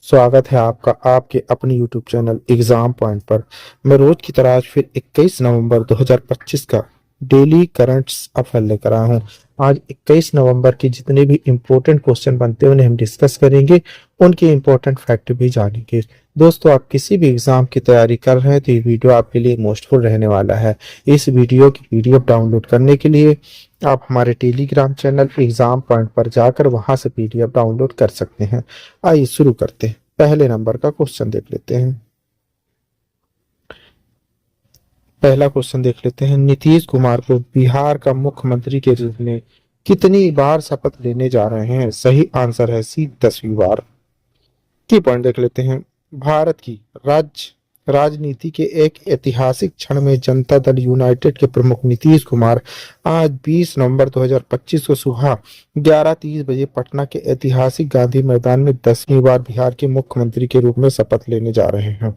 स्वागत है आपका आपके अपने YouTube चैनल एग्जाम पॉइंट पर। मैं रोज की तरह आज फिर 21 नवंबर 2025 का डेली करंट्स अफेयर लेकर आया हूँ। आज 21 नवंबर के जितने भी इम्पोर्टेंट क्वेश्चन बनते हैं उन्हें हम डिस्कस करेंगे, उनके इम्पोर्टेंट फैक्ट भी जानेंगे। दोस्तों, आप किसी भी एग्जाम की तैयारी कर रहे हैं तो ये वीडियो आपके लिए मोस्टफुल रहने वाला है। इस वीडियो की पीडीएफ डाउनलोड करने के लिए आप हमारे टेलीग्राम चैनल एग्जाम पॉइंट पर जाकर वहां से पीडीएफ डाउनलोड कर सकते हैं। आइए शुरू करते हैं। पहले नंबर का क्वेश्चन देख लेते हैं। पहला क्वेश्चन देख लेते हैं। नीतीश कुमार को बिहार का मुख्यमंत्री के रूप में कितनी बार शपथ लेने जा रहे हैं? सही आंसर है सी, 10वीं बार। की पॉइंट देख लेते हैं। भारत की राजनीति के एक ऐतिहासिक क्षण में जनता दल यूनाइटेड के प्रमुख नीतीश कुमार आज 20 नवंबर 2025 को सुबह 11:30 बजे पटना के ऐतिहासिक गांधी मैदान में 10वीं बार बिहार के मुख्यमंत्री के रूप में शपथ लेने जा रहे हैं।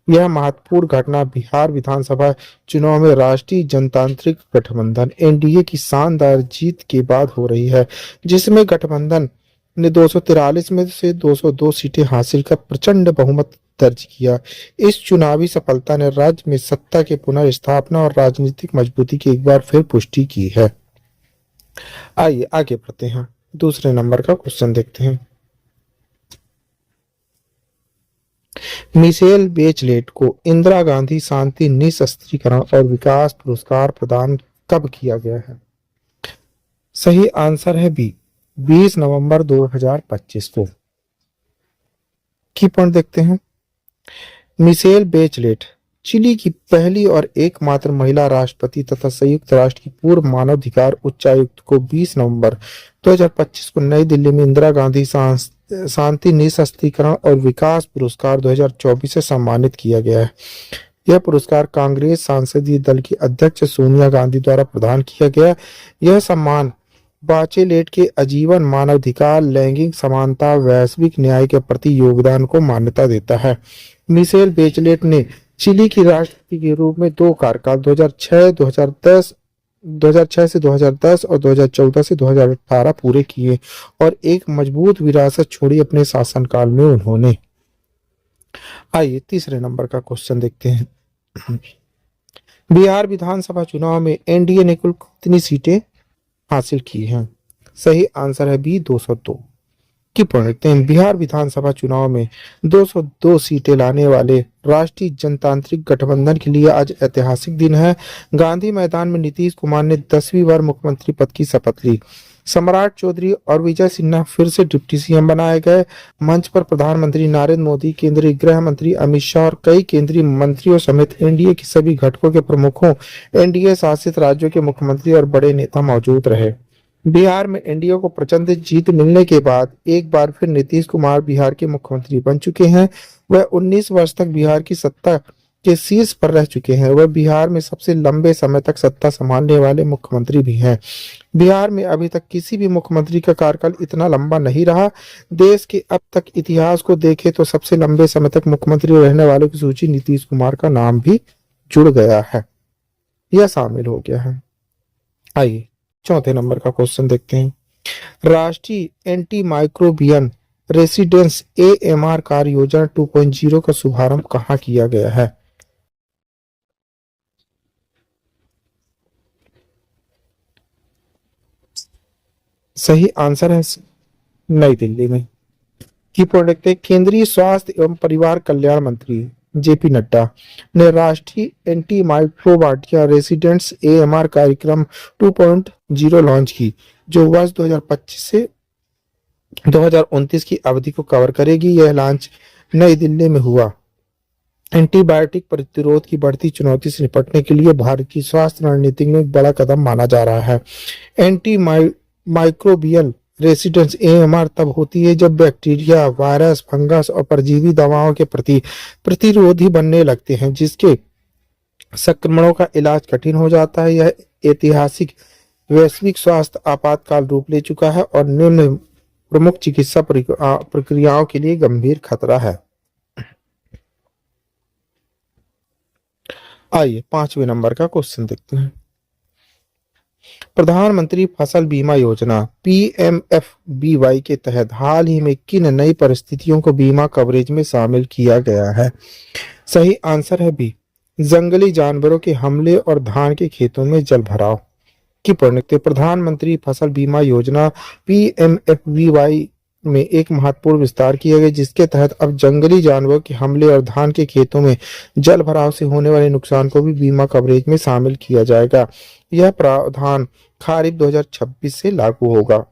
यह महत्वपूर्ण घटना बिहार विधानसभा चुनाव में राष्ट्रीय जनतांत्रिक गठबंधन एनडीए की शानदार जीत के बाद हो रही है, जिसमें गठबंधन ने 243 में से 202 सीटें हासिल कर प्रचंड बहुमत दर्ज किया। इस चुनावी सफलता ने राज्य में सत्ता के पुनर्स्थापना और राजनीतिक मजबूती की एक बार फिर पुष्टि की है। आइए आगे बढ़ते हैं। दूसरे नंबर का क्वेश्चन देखते हैं। मिशेल बेचलेट को इंदिरा गांधी शांति निःशस्त्रीकरण और विकास पुरस्कार प्रदान कब किया गया है? सही आंसर है बी, 20 नवंबर 2025 को। की पॉइंट देखते हैं। मिशेल बेचलेट चिली की पहली और एकमात्र महिला राष्ट्रपति तथा संयुक्त राष्ट्र की पूर्व मानवाधिकार उच्चायुक्त को 20 नवंबर 2025 को नई दिल्ली में इंदिरा गांधी शांति निःशस्त्रीकरण और विकास पुरस्कार 2024 से सम्मानित किया गया है। यह पुरस्कार कांग्रेस संसदीय दल की अध्यक्ष सोनिया गांधी द्वारा प्रदान किया गया। यह सम्मान बाचेलेट के आजीवन मानवाधिकार, लैंगिक समानता, वैश्विक न्याय के प्रति योगदान को मान्यता देता है। मिशेल बेचलेट ने चिली की राष्ट्रपति के रूप में 2 कार्यकाल 2006 से 2010 और 2014 से 2018 पूरे किए और एक मजबूत विरासत छोड़ी अपने शासनकाल में उन्होंने। आइए तीसरे नंबर का क्वेश्चन देखते हैं। बिहार विधानसभा चुनाव में एनडीए ने कुल कितनी सीटें हासिल की हैं? सही आंसर है बी, 202। की पढ़ते हैं। बिहार विधानसभा चुनाव में 202 सीटें लाने वाले राष्ट्रीय जनतांत्रिक गठबंधन के लिए आज ऐतिहासिक दिन है। गांधी मैदान में नीतीश कुमार ने 10वीं बार मुख्यमंत्री पद की शपथ ली। सम्राट चौधरी और विजय सिन्हा फिर से डिप्टी सीएम बनाए गए। मंच पर प्रधानमंत्री नरेंद्र मोदी, केंद्रीय गृह मंत्री अमित शाह और कई केंद्रीय मंत्रियों समेत एनडीए के सभी घटकों के प्रमुखों, एनडीए शासित राज्यों के मुख्यमंत्री और बड़े नेता मौजूद रहे। बिहार में एनडीए को प्रचंड जीत मिलने के बाद एक बार फिर नीतीश कुमार बिहार के मुख्यमंत्री बन चुके हैं। वह 19 वर्ष तक बिहार की सत्ता के शीर्ष पर रह चुके हैं। वह बिहार में सबसे लंबे समय तक सत्ता संभालने वाले मुख्यमंत्री भी हैं। बिहार में अभी तक किसी भी मुख्यमंत्री का कार्यकाल इतना लंबा नहीं रहा। देश के अब तक इतिहास को देखें तो सबसे लंबे समय तक मुख्यमंत्री रहने वालों की सूची नीतीश कुमार का नाम भी जुड़ गया है, यह शामिल हो गया है। आइए चौथे नंबर का क्वेश्चन देखते हैं। राष्ट्रीय एंटी माइक्रोबियन रेसिडेंस एएमआर कार्य योजना 2.0 का शुभारंभ कहाँ किया गया है? सही आंसर है नई दिल्ली में। की पॉइंट देखते हैं। केंद्रीय स्वास्थ्य एवं परिवार कल्याण मंत्री जेपी नड्डा ने राष्ट्रीय एंटी माइक्रोबाटिया रेसिडेंट्स एएमआर कार्यक्रम 2.0 लॉन्च की, जो वर्ष 2025 से 2029 की अवधि को कवर करेगी। यह लॉन्च नई दिल्ली में हुआ। एंटीबायोटिक प्रतिरोध की बढ़ती चुनौती से निपटने के लिए भारत की स्वास्थ्य रणनीति में एक बड़ा कदम माना जा रहा है। एंटी माइक्रोबियल रेसिडेंस एएमआर तब होती है जब बैक्टीरिया, वायरस, फंगस और परजीवी दवाओं के प्रति प्रतिरोधी बनने लगते हैं, जिसके संक्रमणों का इलाज कठिन हो जाता है। यह ऐतिहासिक वैश्विक स्वास्थ्य आपातकाल रूप ले चुका है और निम्न प्रमुख चिकित्सा प्रक्रियाओं के लिए गंभीर खतरा है। आइए 5वें नंबर का क्वेश्चन देखते हैं। प्रधानमंत्री फसल बीमा योजना PMFBY के तहत हाल ही में किन नई परिस्थितियों को बीमा कवरेज में शामिल किया गया है? सही आंसर है बी, जंगली जानवरों के हमले और धान के खेतों में जल भराव की परिणति। प्रधानमंत्री फसल बीमा योजना PMFBY में एक महत्वपूर्ण विस्तार किया गया, जिसके तहत अब जंगली जानवरों के हमले और धान के खेतों में जल भराव से होने वाले नुकसान को भी बीमा कवरेज में शामिल किया जाएगा। यह प्रावधान खरीफ 2026 से लागू होगा।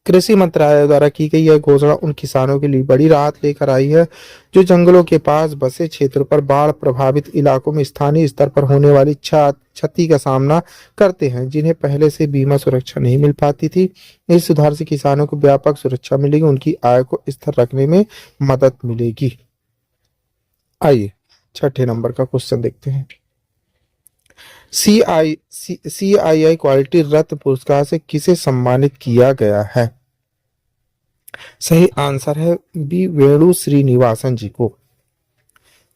कृषि मंत्रालय द्वारा की गई यह घोषणा उन किसानों के लिए बड़ी राहत लेकर आई है जो जंगलों के पास बसे क्षेत्रों पर बाढ़ प्रभावित इलाकों में स्थानीय स्तर पर होने वाली क्षति का सामना करते हैं, जिन्हें पहले से बीमा सुरक्षा नहीं मिल पाती थी। इस सुधार से किसानों को व्यापक सुरक्षा मिलेगी, उनकी आय को स्थिर रखने में मदद मिलेगी। आइए छठे नंबर का क्वेश्चन देखते हैं। CII क्वालिटी रत्न पुरस्कार से किसे सम्मानित किया गया है? सही आंसर है बी, वेणु श्रीनिवासन जी को।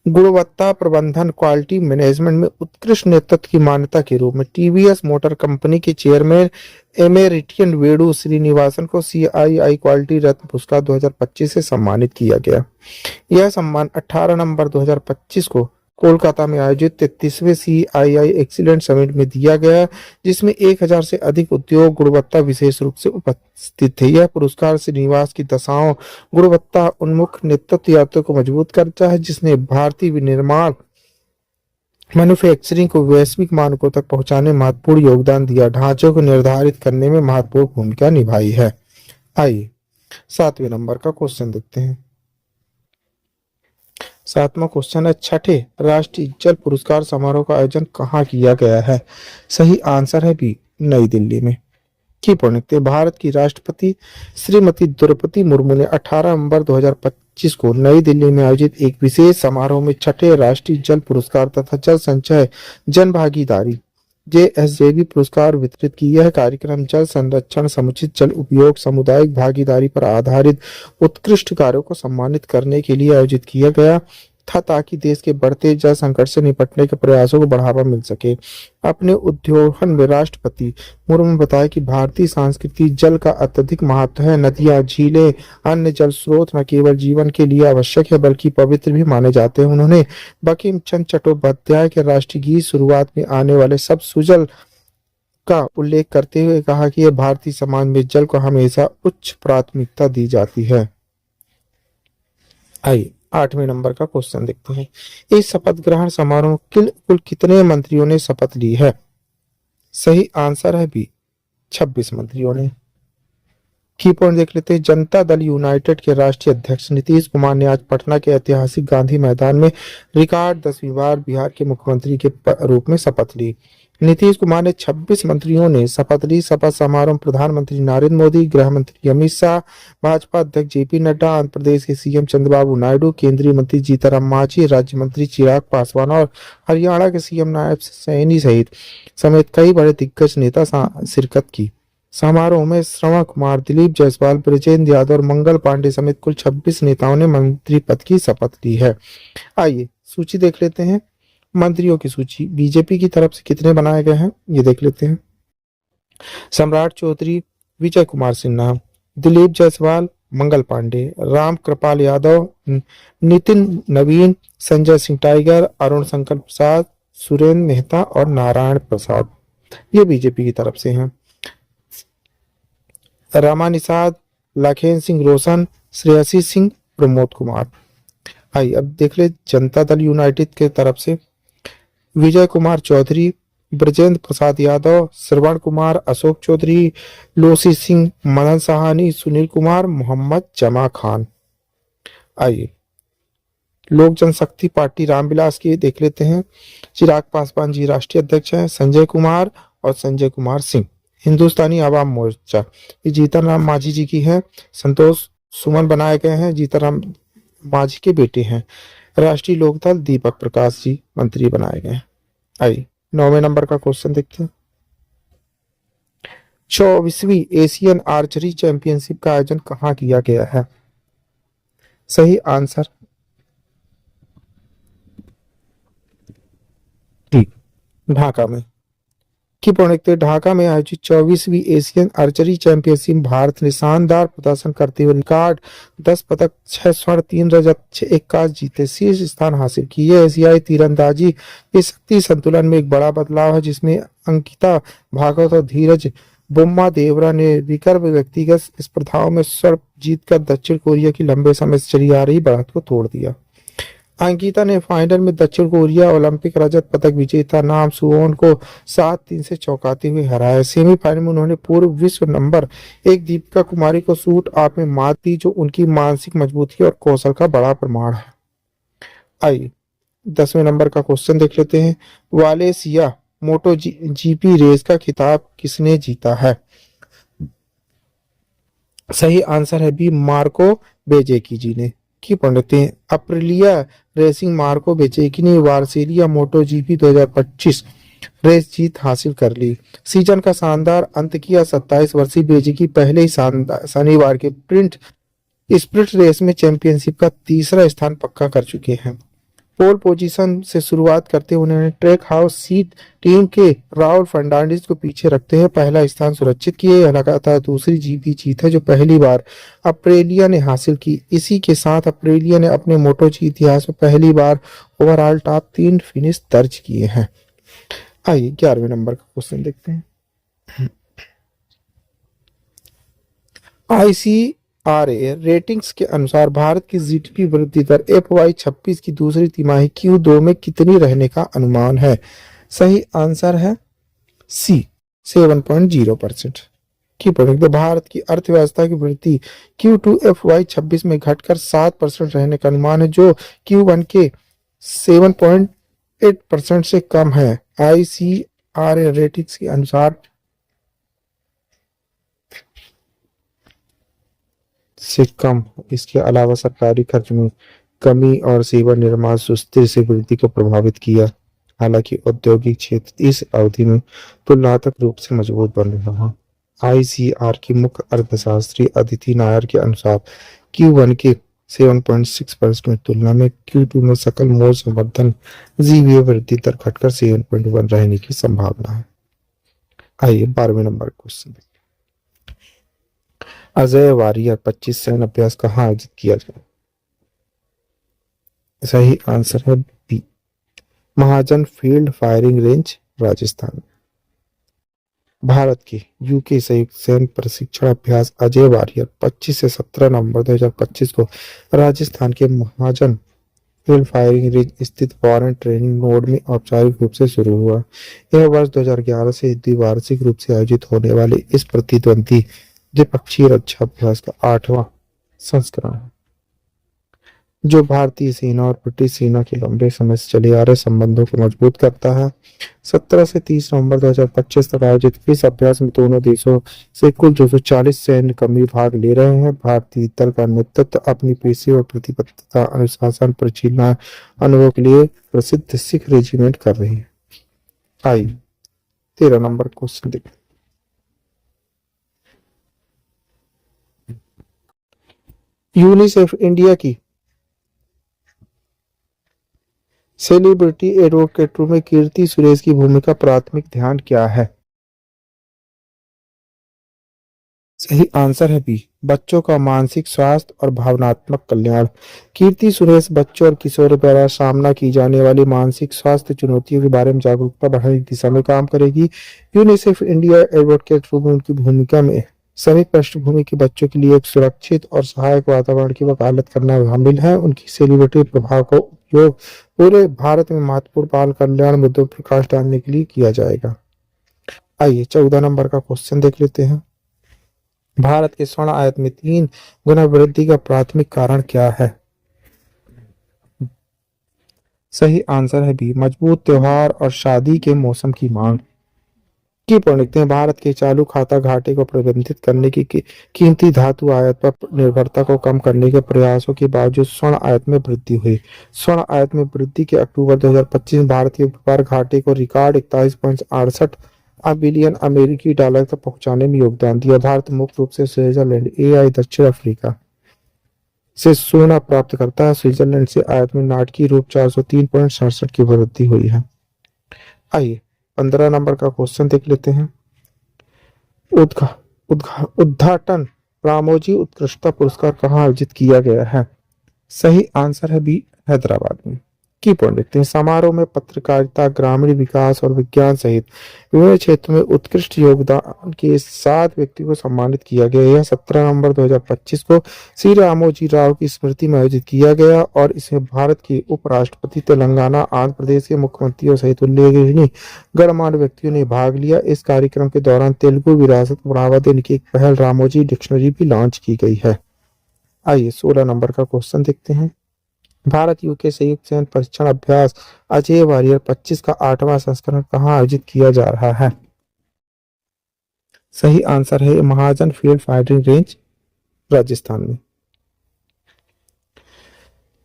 गुणवत्ता प्रबंधन क्वालिटी मैनेजमेंट में उत्कृष्ट नेतृत्व की मान्यता के रूप में टीवीएस मोटर कंपनी के चेयरमैन एमेरिटियन वेणु श्रीनिवासन को CII क्वालिटी रत्न पुरस्कार 2025 से सम्मानित किया गया। यह सम्मान 18 नवंबर 2025 को कोलकाता में आयोजित 33वें CII एक्सीलेंट समिट में दिया गया, जिसमें 1000 से अधिक उद्योग गुणवत्ता विशेष रूप से उपस्थित थे। यह पुरस्कार श्रीनिवास की दशाओं गुणवत्ता उन्मुख नेतृत्व यात्रा को मजबूत करता है, जिसने भारतीय विनिर्माण मैन्युफैक्चरिंग को वैश्विक मानकों तक पहुंचाने में महत्वपूर्ण योगदान दिया, ढांचों को निर्धारित करने में महत्वपूर्ण भूमिका निभाई है। आइए 7वें नंबर का क्वेश्चन देखते हैं। 7वां क्वेश्चन है, छठे राष्ट्रीय जल पुरस्कार समारोह का आयोजन कहाँ किया गया है? सही आंसर है बी, नई दिल्ली में। की पुण्यतिथि भारत की राष्ट्रपति श्रीमती द्रौपदी मुर्मू ने 18 नवंबर 2025 को नई दिल्ली में आयोजित एक विशेष समारोह में छठे राष्ट्रीय जल पुरस्कार तथा जल संचय जन भागीदारी JSJB पुरस्कार वितरित की। यह कार्यक्रम जल संरक्षण, समुचित जल उपयोग, सामुदायिक भागीदारी पर आधारित उत्कृष्ट कार्यों को सम्मानित करने के लिए आयोजित किया गया था, ताकि देश के बढ़ते जल संकट से निपटने के प्रयासों को बढ़ावा मिल सके। अपने उद्बोधन में राष्ट्रपति मुर्मू ने बताया कि भारतीय संस्कृति जल का अत्यधिक महत्व है। नदियां, झीलें, अन्य जल स्रोत न केवल जीवन के लिए आवश्यक है बल्कि पवित्र भी माने जाते हैं। उन्होंने बंकिम चंद्र चट्टोपाध्याय के राष्ट्रीय गीत शुरुआत में आने वाले सब सुजल का उल्लेख करते हुए कहा कि यह भारतीय समाज में जल को हमेशा उच्च प्राथमिकता दी जाती है। आइए 8वें नंबर का क्वेश्चन देखते हैं। इस शपथ ग्रहण समारोह में कुल कितने मंत्रियों ने शपथ ली है? सही आंसर है बी, 26 मंत्रियों ने। की पॉइंट देख लेते हैं। जनता दल यूनाइटेड के राष्ट्रीय अध्यक्ष नीतीश कुमार ने आज पटना के ऐतिहासिक गांधी मैदान में रिकॉर्ड 10वीं बार बिहार के मुख्यमंत्री के रूप में शपथ ली। नीतीश कुमार ने 26 मंत्रियों ने शपथ ली। शपथ समारोह में प्रधानमंत्री नरेंद्र मोदी, गृह मंत्री अमित शाह, भाजपा अध्यक्ष JP नड्डा, आंध्र प्रदेश के CM चंद्रबाबू नायडू, केंद्रीय मंत्री जीतन मांझी, राज्य मंत्री चिराग पासवान और हरियाणा के CM नायब सैनी समेत कई बड़े दिग्गज नेता शिरकत की। समारोह में श्रवण कुमार, दिलीप जायसवाल, ब्रजेंद्र यादव और मंगल पांडे समेत कुल 26 नेताओं ने मंत्री पद की शपथ ली है। आइए सूची देख लेते हैं। मंत्रियों की सूची बीजेपी की तरफ से कितने बनाए गए हैं ये देख लेते हैं। सम्राट चौधरी, विजय कुमार सिन्हा, दिलीप जायसवाल, मंगल पांडे, राम कृपाल यादव, नितिन नवीन, संजय सिंह टाइगर, अरुण शंकर प्रसाद, सुरेंद्र मेहता और नारायण प्रसाद, ये बीजेपी की तरफ से हैं। रमा निषाद, लखेन सिंह रोशन, श्रेयसी सिंह, प्रमोद कुमार। आइए अब देख ले जनता दल यूनाइटेड के तरफ से विजय कुमार चौधरी, ब्रजेंद्र प्रसाद यादव, श्रवण कुमार, अशोक चौधरी, लोसी सिंह, मदन सहानी, सुनील कुमार, मोहम्मद जमा खान। आइए लोक जनशक्ति पार्टी रामविलास की देख लेते हैं। चिराग पासवान जी राष्ट्रीय अध्यक्ष हैं। संजय कुमार और संजय कुमार सिंह। हिंदुस्तानी आवाम मोर्चा ये जीतन राम मांझी जी की है। संतोष सुमन बनाए गए हैं, जीतन राम मांझी के बेटे हैं। राष्ट्रीय लोकदल दीपक प्रकाश जी मंत्री बनाए गए। आइए 9वें नंबर का क्वेश्चन देखते हैं। 24वीं एशियन आर्चरी चैंपियनशिप का आयोजन कहाँ किया गया है? सही आंसर डी, ढाका में। की पौने ढाका में आयोजित 24वीं एशियन आर्चरी चैंपियनशिप भारत ने शानदार प्रदर्शन करते हुए रिकॉर्ड 10 पदक, 6 स्वर्ण, 3 रजत, 6 एक कांस्य जीते शीर्ष स्थान हासिल की। यह एशियाई तीरंदाजी के शक्ति संतुलन में एक बड़ा बदलाव है, जिसमें अंकिता भागवत और धीरज बुम्मा देवरा ने रिकर्व व्यक्तिगत स्पर्धाओं में स्वर्ण जीतकर दक्षिण कोरिया की लंबे समय से चली आ रही बढ़त को तोड़ दिया। अंकिता ने फाइनल में दक्षिण कोरिया ओलंपिक रजत पदक विजेता नाम सुवोन को 7-3 से चौंकाते हुए हराया। सेमीफाइनल में उन्होंने पूर्व विश्व नंबर 1 दीपिका कुमारी को शूट ऑफ में मात दी, जो उनकी मानसिक मजबूती और कौशल का बड़ा प्रमाण है। आइए 10वें नंबर का क्वेश्चन देख लेते हैं। वालेसिया मोटो जीपी रेस का खिताब किसने जीता है? सही आंसर है बी, मार्को बेजेकी जी ने। की पढ़ते हैं अप्रिलिया रेसिंग मार्को बेजेकी ने वार्सिलिया मोटो जीपी 2025 रेस जीत हासिल कर ली। सीजन का शानदार अंत किया 27 वर्षीय बेजेकी पहले ही शनिवार के स्प्रिंट रेस में चैंपियनशिप का तीसरा स्थान पक्का कर चुके हैं। पोल पोजीशन से शुरुआत करते हुए उन्होंने ट्रैक हाउस सीट टीम के राहुल फर्नांडिस को पीछे रखते हुए पहला स्थान सुरक्षित किए। यह लगातार दूसरी जीपी जीत है जो पहली बार अप्रिलिया ने हासिल की। इसी के साथ अप्रिलिया ने अपने मोटो जी इतिहास में पहली बार ओवरऑल टॉप 3 फिनिश दर्ज किए हैं। आइए 11वें नंबर का क्वेश्चन देखते हैं। ICRA रेटिंग्स के अनुसार भारत की जीडीपी वृद्धि दर FY26 की दूसरी तिमाही Q2 में कितनी रहने का अनुमान है? सही आंसर है सी, 7.0%। की पढ़ेंगे भारत की अर्थव्यवस्था की वृद्धि Q2 FY26 में घटकर 7% रहने का अनुमान है, जो Q1 के 7.8% से कम है। ICRA रेटिंग्स के अनुसार से कम। इसके अलावा सरकारी खर्च में कमी और सेवा निर्माण सुस्ती से वृद्धि को प्रभावित किया। हालांकि औद्योगिक क्षेत्र इस अवधि में तुलनात्मक रूप से मजबूत बन रहा। ICR की मुख्य अर्थशास्त्री अदिति नायर के अनुसार Q1 के 7.6% की तुलना में Q2 में सकल मोल संवर्धन जीवीए वृद्धि दर घटकर 7.1 रहने की संभावना है। आइए 12वें नंबर क्वेश्चन। अजय वारियर 25 सैन्य अभ्यास कहाँ आयोजित किया जाए? सही आंसर है B, Mahajan field firing range, Rajasthan. Bharat के यूके संयुक्त सैन्य प्रशिक्षण अभ्यास अजय वारियर 25 से 17 नवंबर 2025 को राजस्थान के महाजन फील्ड फायरिंग रेंज स्थित फॉरेन ट्रेनिंग नोड में औपचारिक रूप से शुरू हुआ। यह वर्ष 2011 से द्विवार्षिक रूप से आयोजित होने वाले इस प्रतिद्वंदी द्विपक्षीय रक्षा अभ्यास का 8वां संस्करण है, जो भारतीय सेना और ब्रिटिश सेना के लंबे समय से चले आ रहे संबंधों को मजबूत करता है। 17 से 30 नवंबर 2025 तक आयोजित इस अभ्यास में दोनों देशों से कुल 240 सैन्य कर्मी भाग ले रहे हैं। भारतीय दल का नेतृत्व अपनी पेशेवर प्रतिबद्धता, अनुशासन, परिचालन अनुभव के लिए प्रसिद्ध सिख रेजिमेंट कर रही है। आइए 13 नंबर क्वेश्चन देखते। यूनिसेफ इंडिया की सेलिब्रिटी एडवोकेट में कीर्ति सुरेश की भूमिका प्राथमिक ध्यान क्या है? सही आंसर है बी, बच्चों का मानसिक स्वास्थ्य और भावनात्मक कल्याण। कीर्ति सुरेश बच्चों और किशोरों द्वारा सामना की जाने वाली मानसिक स्वास्थ्य चुनौतियों के बारे में जागरूकता बढ़ाने की दिशा में काम करेगी। यूनिसेफ इंडिया एडवोकेट में उनकी भूमिका में सभी पृष्ठभूमि के बच्चों के लिए एक सुरक्षित और सहायक वातावरण की वकालत करना शामिल है। उनकी सेलिब्रिटी प्रभाव का उपयोग पूरे भारत में महत्वपूर्ण बाल कल्याण मुद्दों पर प्रकाश डालने के लिए किया जाएगा। आइए 14 नंबर का क्वेश्चन देख लेते हैं। भारत के स्वर्ण आयात में 3 गुना वृद्धि का प्राथमिक कारण क्या है? सही आंसर है बी, मजबूत त्योहार और शादी के मौसम की मांग। की लिखते हैं भारत के चालू खाता घाटे को प्रबंधित करने की कीमती धातु आयात पर निर्भरता को कम करने के प्रयासों के बावजूद स्वर्ण आयात में वृद्धि हुई। स्वर्ण आयात में वृद्धि के अक्टूबर 2025 में भारत के व्यापार घाटे को रिकॉर्ड 41.68 बिलियन अमेरिकी डॉलर तक पहुंचाने में योगदान दिया। भारत मुख्य रूप से स्विट्जरलैंड, AI, दक्षिण अफ्रीका से सोना प्राप्त करता है। स्विट्जरलैंड से आयात में नाटकीय रूप 403.67 की वृद्धि हुई है। आइए 15 नंबर का क्वेश्चन देख लेते हैं। उद्घाटन रामोजी उत्कृष्टता पुरस्कार कहाँ आयोजित किया गया है? सही आंसर है बी, हैदराबाद में। की पॉइंट देखते हैं। समारोह में पत्रकारिता, ग्रामीण विकास और विज्ञान सहित विभिन्न क्षेत्रों में उत्कृष्ट योगदान के 7 व्यक्ति को सम्मानित किया गया। यह 17 नवंबर 2025 को श्री रामोजी राव की स्मृति में आयोजित किया गया और इसमें भारत के उपराष्ट्रपति, तेलंगाना, आंध्र प्रदेश के मुख्यमंत्रियों सहित उल्लेखनीय गणमान्य व्यक्तियों ने भाग लिया। इस कार्यक्रम के दौरान तेलुगु विरासत को बढ़ावा देने की एक पहल रामोजी डिक्शनरी भी लॉन्च की गई है। आइए 16 नंबर का क्वेश्चन देखते हैं। भारत यूके संयुक्त सैन्य प्रशिक्षण अभ्यास अजय वॉरियर 25 का 8वां संस्करण कहाँ आयोजित किया जा रहा है? सही आंसर है महाजन फील्ड फायरिंग रेंज, राजस्थान में।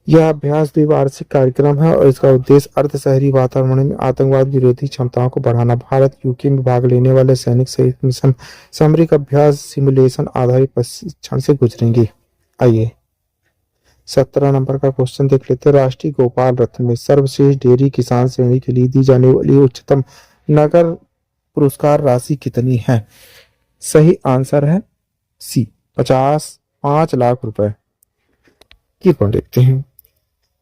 यह अभ्यास द्विवार्षिक कार्यक्रम है और इसका उद्देश्य अर्ध शहरी वातावरण में आतंकवाद विरोधी क्षमताओं को बढ़ाना। भारत यूके में भाग लेने वाले सैनिक सहित मिशन सामरिक अभ्यास सिमुलेशन आधारित प्रशिक्षण से गुजरेंगे। आइए 17 नंबर का क्वेश्चन देख लेते हैं। राष्ट्रीय गोपाल रत्न में सर्वश्रेष्ठ डेयरी किसान श्रेणी के लिए दी जाने वाली उच्चतम नगर पुरस्कार राशि कितनी है? सही आंसर है सी, 5 लाख रुपए। की पॉइंट देखते हैं।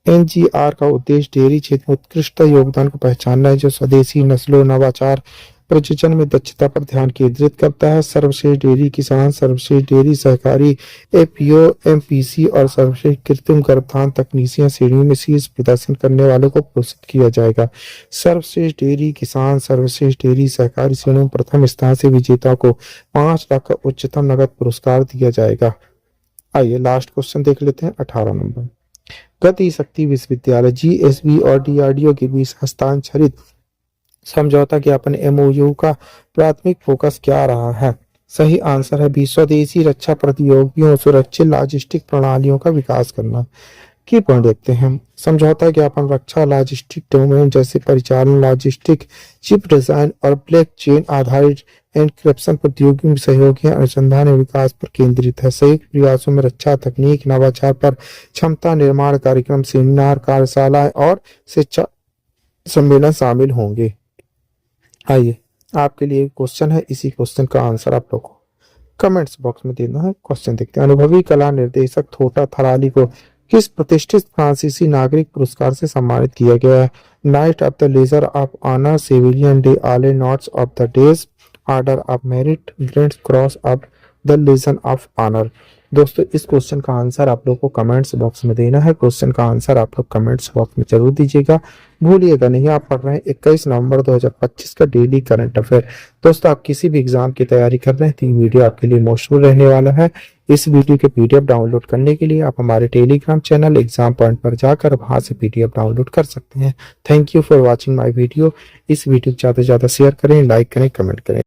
एनजीआर का उद्देश्य डेयरी क्षेत्र में उत्कृष्ट योगदान को पहचानना है जो स्वदेशी नस्लों, नवाचार, प्रजनन में दक्षता पर ध्यान केंद्रित करता है। सर्वश्रेष्ठ डेयरी किसान, सर्वश्रेष्ठ डेयरी सहकारी, एपीओ, एमपीसी और सर्वश्रेष्ठ कृत्रिम गर्भाधान तकनीशियन श्रेणियों में शीर्ष प्रदर्शन करने वालों को पुरस्कृत किया जाएगा। सर्वश्रेष्ठ डेयरी किसान, सर्वश्रेष्ठ डेयरी सहकारी श्रेणी में प्रथम स्थान से विजेता को 5 लाख का उच्चतम नगद पुरस्कार दिया जाएगा। आइए लास्ट क्वेश्चन देख लेते हैं 18 नंबर। गति शक्ति विश्वविद्यालय जीएसबी और डीआरडीओ के बीच हस्ताक्षरित समझौता ज्ञापन एमओयू का प्राथमिक फोकस क्या रहा है? सही आंसर है बी, स्वदेशी रक्षा प्रतियोगियों, सुरक्षित लॉजिस्टिक प्रणालियों का विकास करना। की पॉइंट देखते हैं। समझौता ज्ञापन रक्षा लॉजिस्टिक डोमेन जैसे परिचालन, लॉजिस्टिक, चिप डिजाइन और ब्लॉक चेन आधारित एन्क्रिप्शन प्रौद्योगिकी में सहयोग या अनुसंधान और विकास पर केंद्रित है। संयुक्त प्रयासों में रक्षा तकनीक, नवाचार पर क्षमता निर्माण कार्यक्रम, सेमिनार, कार्यशालाएं और शिक्षा सम्मेलन शामिल होंगे। आइए आपके लिए क्वेश्चन है, इसी क्वेश्चन का आंसर आप लोग को कमेंट्स बॉक्स में देना है। क्वेश्चन देखते हैं। अनुभवी कला निर्देशक थोटा थराली को किस प्रतिष्ठित फ्रांसीसी नागरिक पुरस्कार से सम्मानित किया गया है? Knight of the legion of honour, civilian day, आले knots of the days, order of merit, grand cross of the legion of honour. दोस्तों इस क्वेश्चन का आंसर आप लोग को कमेंट्स बॉक्स में देना है। क्वेश्चन का आंसर आप लोग कमेंट्स बॉक्स में जरूर दीजिएगा, भूलिएगा नहीं। आप पढ़ रहे हैं 21 नवंबर 2025 का डेली करंट अफेयर। दोस्तों आप किसी भी एग्जाम की तैयारी कर रहे हैं तो ये वीडियो आपके लिए मशहूर रहने वाला है। इस वीडियो के पीडीएफ डाउनलोड करने के लिए आप हमारे टेलीग्राम चैनल एग्जाम पॉइंट पर जाकर वहां से पीडीएफ डाउनलोड कर सकते हैं। Thank you for watching my video. इस वीडियो को ज्यादा से ज्यादा शेयर करें, लाइक करें, कमेंट करें।